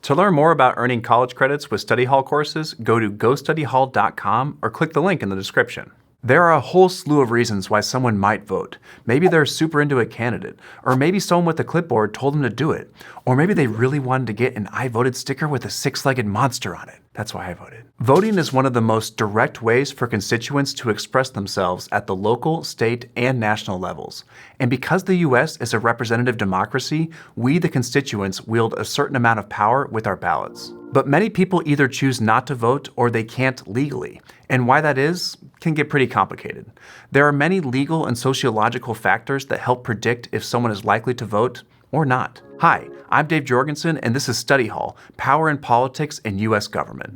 To learn more about earning college credits with study hall courses, go to gostudyhall.com or click the link in the description. There are a whole slew of reasons why someone might vote. Maybe they're super into a candidate, or maybe someone with a clipboard told them to do it, or maybe they really wanted to get an I voted sticker with a six-legged monster on it. That's why I voted. Voting is one of the most direct ways for constituents to express themselves at the local, state, and national levels. And because the US is a representative democracy, we, the constituents, wield a certain amount of power with our ballots. But many people either choose not to vote or they can't legally. And why that is can get pretty complicated. There are many legal and sociological factors that help predict if someone is likely to vote or not. Hi, I'm Dave Jorgensen, and this is Study Hall, Power in Politics and U.S. Government.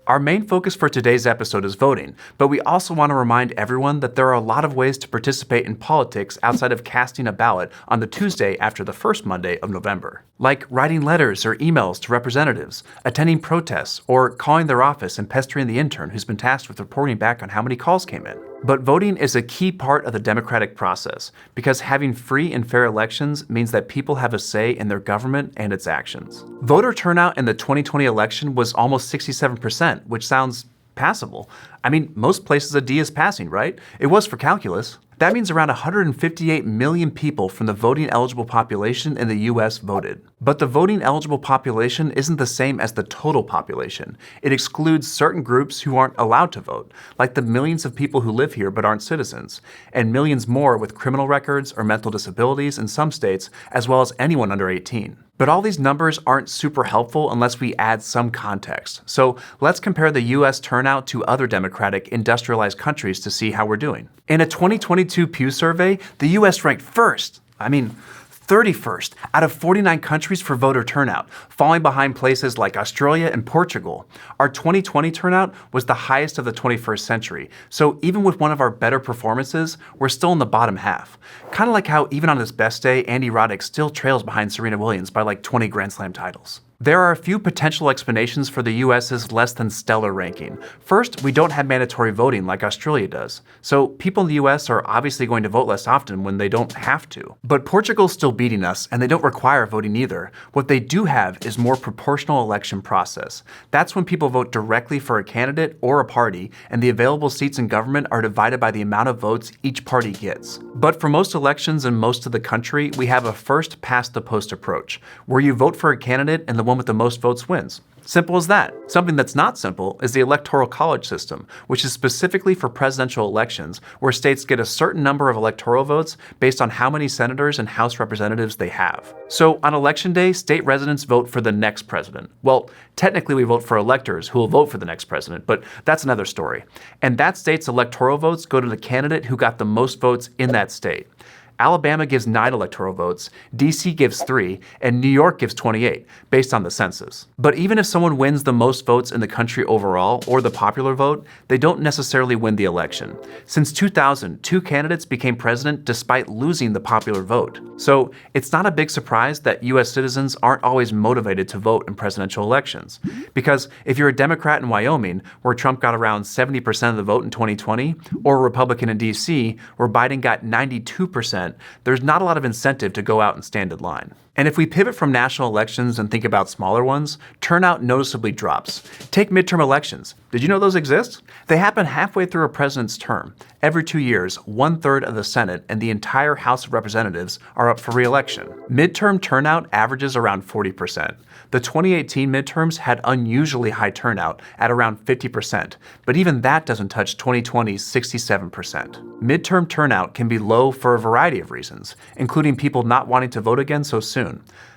Our main focus for today's episode is voting, but we also want to remind everyone that there are a lot of ways to participate in politics outside of casting a ballot on the Tuesday after the first Monday of November. Like writing letters or emails to representatives, attending protests, or calling their office and pestering the intern who's been tasked with reporting back on how many calls came in. But voting is a key part of the democratic process because having free and fair elections means that people have a say in their government and its actions. Voter turnout in the 2020 election was almost 67%, which sounds passable. I mean, most places a D is passing, right? It was for calculus. That means around 158 million people from the voting eligible population in the US voted. But the voting eligible population isn't the same as the total population. It excludes certain groups who aren't allowed to vote, like the millions of people who live here but aren't citizens, and millions more with criminal records or mental disabilities in some states, as well as anyone under 18. But all these numbers aren't super helpful unless we add some context. So let's compare the US turnout to other democratic industrialized countries to see how we're doing. In a 2022 Pew survey, the US ranked 31st out of 49 countries for voter turnout, falling behind places like Australia and Portugal. Our 2020 turnout was the highest of the 21st century, so even with one of our better performances, we're still in the bottom half. Kind of like how even on his best day, Andy Roddick still trails behind Serena Williams by like 20 Grand Slam titles. There are a few potential explanations for the US's less than stellar ranking. First, we don't have mandatory voting like Australia does, so people in the US are obviously going to vote less often when they don't have to. But Portugal's still beating us, and they don't require voting either. What they do have is more proportional election process. That's when people vote directly for a candidate or a party, and the available seats in government are divided by the amount of votes each party gets. But for most elections in most of the country, we have a first past the post approach, where you vote for a candidate and the one with the most votes wins. Simple as that. Something that's not simple is the electoral college system, which is specifically for presidential elections, where states get a certain number of electoral votes based on how many senators and House representatives they have. So on election day, state residents vote for the next president. Well, technically we vote for electors who will vote for the next president, but that's another story. And that state's electoral votes go to the candidate who got the most votes in that state. Alabama gives 9 electoral votes, DC gives 3, and New York gives 28, based on the census. But even if someone wins the most votes in the country overall, or the popular vote, they don't necessarily win the election. Since 2000, 2 candidates became president despite losing the popular vote. So it's not a big surprise that US citizens aren't always motivated to vote in presidential elections. Because if you're a Democrat in Wyoming, where Trump got around 70% of the vote in 2020, or a Republican in DC, where Biden got 92%, there's not a lot of incentive to go out and stand in line. And if we pivot from national elections and think about smaller ones, turnout noticeably drops. Take midterm elections. Did you know those exist? They happen halfway through a president's term. Every 2 years, 1/3 of the Senate and the entire House of Representatives are up for re-election. Midterm turnout averages around 40%. The 2018 midterms had unusually high turnout at around 50%, but even that doesn't touch 2020's 67%. Midterm turnout can be low for a variety of reasons, including people not wanting to vote again so soon.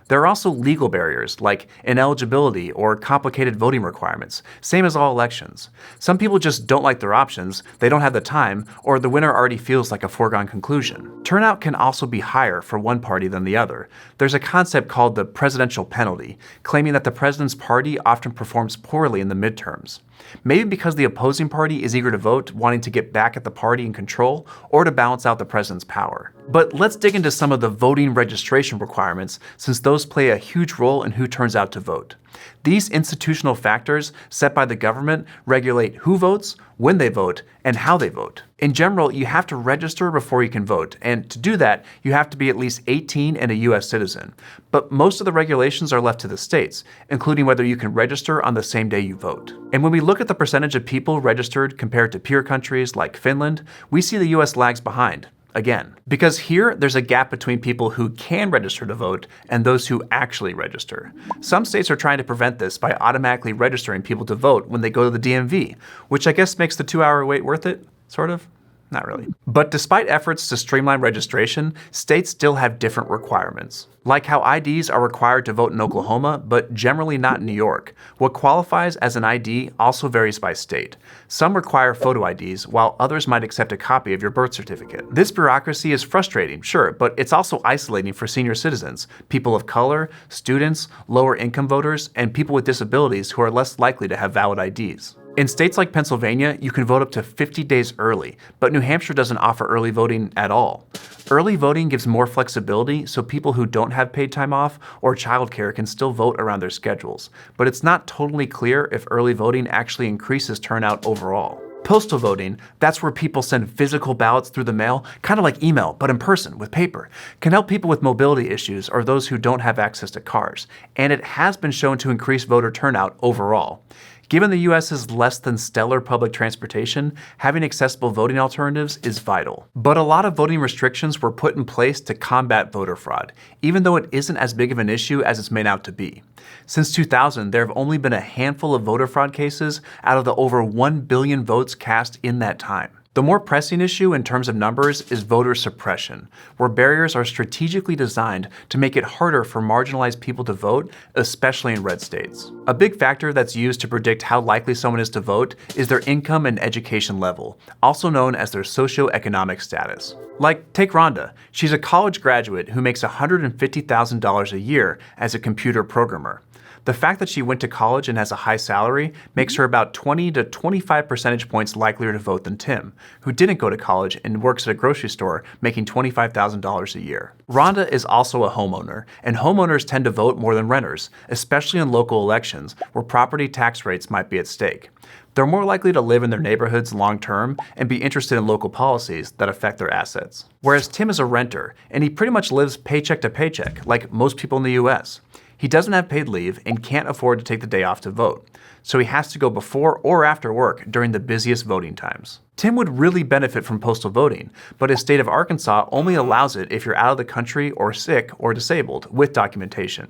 There are also legal barriers like ineligibility or complicated voting requirements, same as all elections. Some people just don't like their options, they don't have the time, or the winner already feels like a foregone conclusion. Turnout can also be higher for one party than the other. There's a concept called the presidential penalty, claiming that the president's party often performs poorly in the midterms. Maybe because the opposing party is eager to vote, wanting to get back at the party in control, or to balance out the president's power. But let's dig into some of the voting registration requirements, since those those play a huge role in who turns out to vote. These institutional factors set by the government regulate who votes, when they vote, and how they vote. In general, you have to register before you can vote, and to do that, you have to be at least 18 and a U.S. citizen. But most of the regulations are left to the states, including whether you can register on the same day you vote. And when we look at the percentage of people registered compared to peer countries like Finland, we see the U.S. lags behind. Again, because here there's a gap between people who can register to vote and those who actually register. Some states are trying to prevent this by automatically registering people to vote when they go to the DMV, which I guess makes the 2-hour wait worth it, sort of. Not really. But despite efforts to streamline registration, states still have different requirements. Like how IDs are required to vote in Oklahoma, but generally not in New York. What qualifies as an ID also varies by state. Some require photo IDs, while others might accept a copy of your birth certificate. This bureaucracy is frustrating, sure, but it's also isolating for senior citizens, people of color, students, lower income voters, and people with disabilities who are less likely to have valid IDs. In states like Pennsylvania, you can vote up to 50 days early, but New Hampshire doesn't offer early voting at all. Early voting gives more flexibility so people who don't have paid time off or childcare can still vote around their schedules, but it's not totally clear if early voting actually increases turnout overall. Postal voting, that's where people send physical ballots through the mail, kind of like email, but in person, with paper, can help people with mobility issues or those who don't have access to cars, and it has been shown to increase voter turnout overall. Given the U.S.'s less than stellar public transportation, having accessible voting alternatives is vital. But a lot of voting restrictions were put in place to combat voter fraud, even though it isn't as big of an issue as it's made out to be. Since 2000, there have only been a handful of voter fraud cases out of the over 1 billion votes cast in that time. The more pressing issue in terms of numbers is voter suppression, where barriers are strategically designed to make it harder for marginalized people to vote, especially in red states. A big factor that's used to predict how likely someone is to vote is their income and education level, also known as their socioeconomic status. Like, take Rhonda. She's a college graduate who makes $150,000 a year as a computer programmer. The fact that she went to college and has a high salary makes her about 20 to 25 percentage points likelier to vote than Tim, who didn't go to college and works at a grocery store making $25,000 a year. Rhonda is also a homeowner, and homeowners tend to vote more than renters, especially in local elections where property tax rates might be at stake. They're more likely to live in their neighborhoods long term and be interested in local policies that affect their assets. Whereas Tim is a renter, and he pretty much lives paycheck to paycheck, like most people in the US. He doesn't have paid leave and can't afford to take the day off to vote, so he has to go before or after work during the busiest voting times. Tim would really benefit from postal voting, but his state of Arkansas only allows it if you're out of the country or sick or disabled with documentation.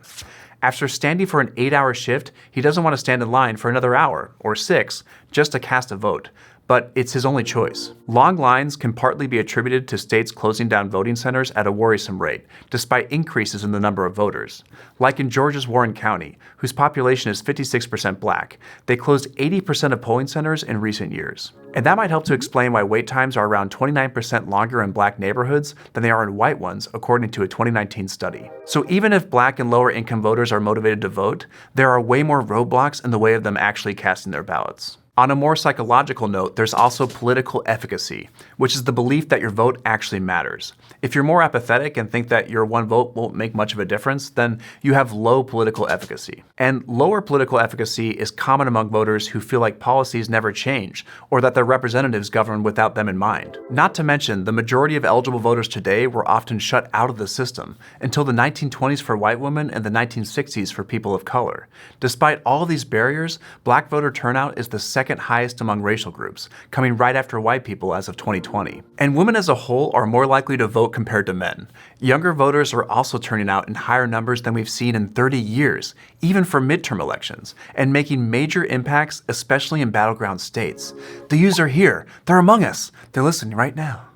After standing for an 8-hour shift, he doesn't want to stand in line for another hour, or 6, just to cast a vote. But it's his only choice. Long lines can partly be attributed to states closing down voting centers at a worrisome rate, despite increases in the number of voters. Like in Georgia's Warren County, whose population is 56% black, they closed 80% of polling centers in recent years. And that might help to explain why wait times are around 29% longer in black neighborhoods than they are in white ones, according to a 2019 study. So even if black and lower income voters are motivated to vote, there are way more roadblocks in the way of them actually casting their ballots. On a more psychological note, there's also political efficacy, which is the belief that your vote actually matters. If you're more apathetic and think that your one vote won't make much of a difference, then you have low political efficacy. And lower political efficacy is common among voters who feel like policies never change, or that their representatives govern without them in mind. Not to mention, the majority of eligible voters today were often shut out of the system, until the 1920s for white women and the 1960s for people of color. Despite all these barriers, black voter turnout is the second highest among racial groups, coming right after white people as of 2020. And women as a whole are more likely to vote compared to men. Younger voters are also turning out in higher numbers than we've seen in 30 years, even for midterm elections, and making major impacts, especially in battleground states. The youths are here. They're among us. They're listening right now.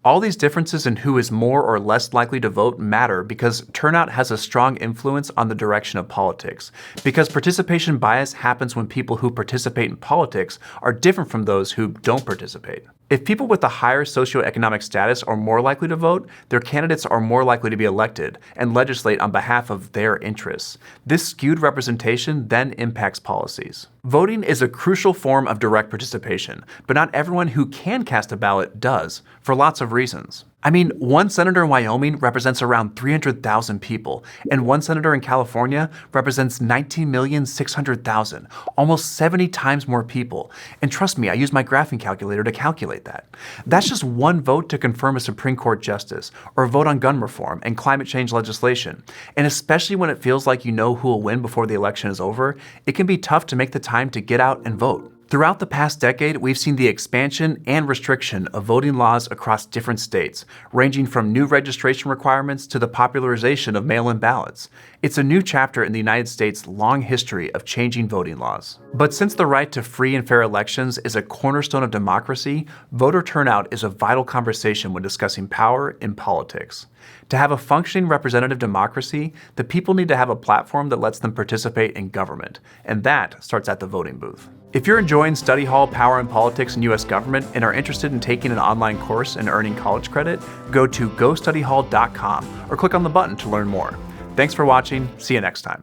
All these differences in who is more or less likely to vote matter because turnout has a strong influence on the direction of politics. Because participation bias happens when people who participate in politics are different from those who don't participate. If people with a higher socioeconomic status are more likely to vote, their candidates are more likely to be elected and legislate on behalf of their interests. This skewed representation then impacts policies. Voting is a crucial form of direct participation, but not everyone who can cast a ballot does, for lots of reasons. I mean, one senator in Wyoming represents around 300,000 people, and one senator in California represents 19,600,000, almost 70 times more people. And trust me, I use my graphing calculator to calculate that. That's just one vote to confirm a Supreme Court justice, or a vote on gun reform and climate change legislation. And especially when it feels like you know who will win before the election is over, it can be tough to make the time to get out and vote. Throughout the past decade, we've seen the expansion and restriction of voting laws across different states, ranging from new registration requirements to the popularization of mail-in ballots. It's a new chapter in the United States' long history of changing voting laws. But since the right to free and fair elections is a cornerstone of democracy, voter turnout is a vital conversation when discussing power in politics. To have a functioning representative democracy, the people need to have a platform that lets them participate in government, and that starts at the voting booth. If you're enjoying Study Hall Power and Politics in U.S. Government and are interested in taking an online course and earning college credit, go to gostudyhall.com or click on the button to learn more. Thanks for watching. See you next time.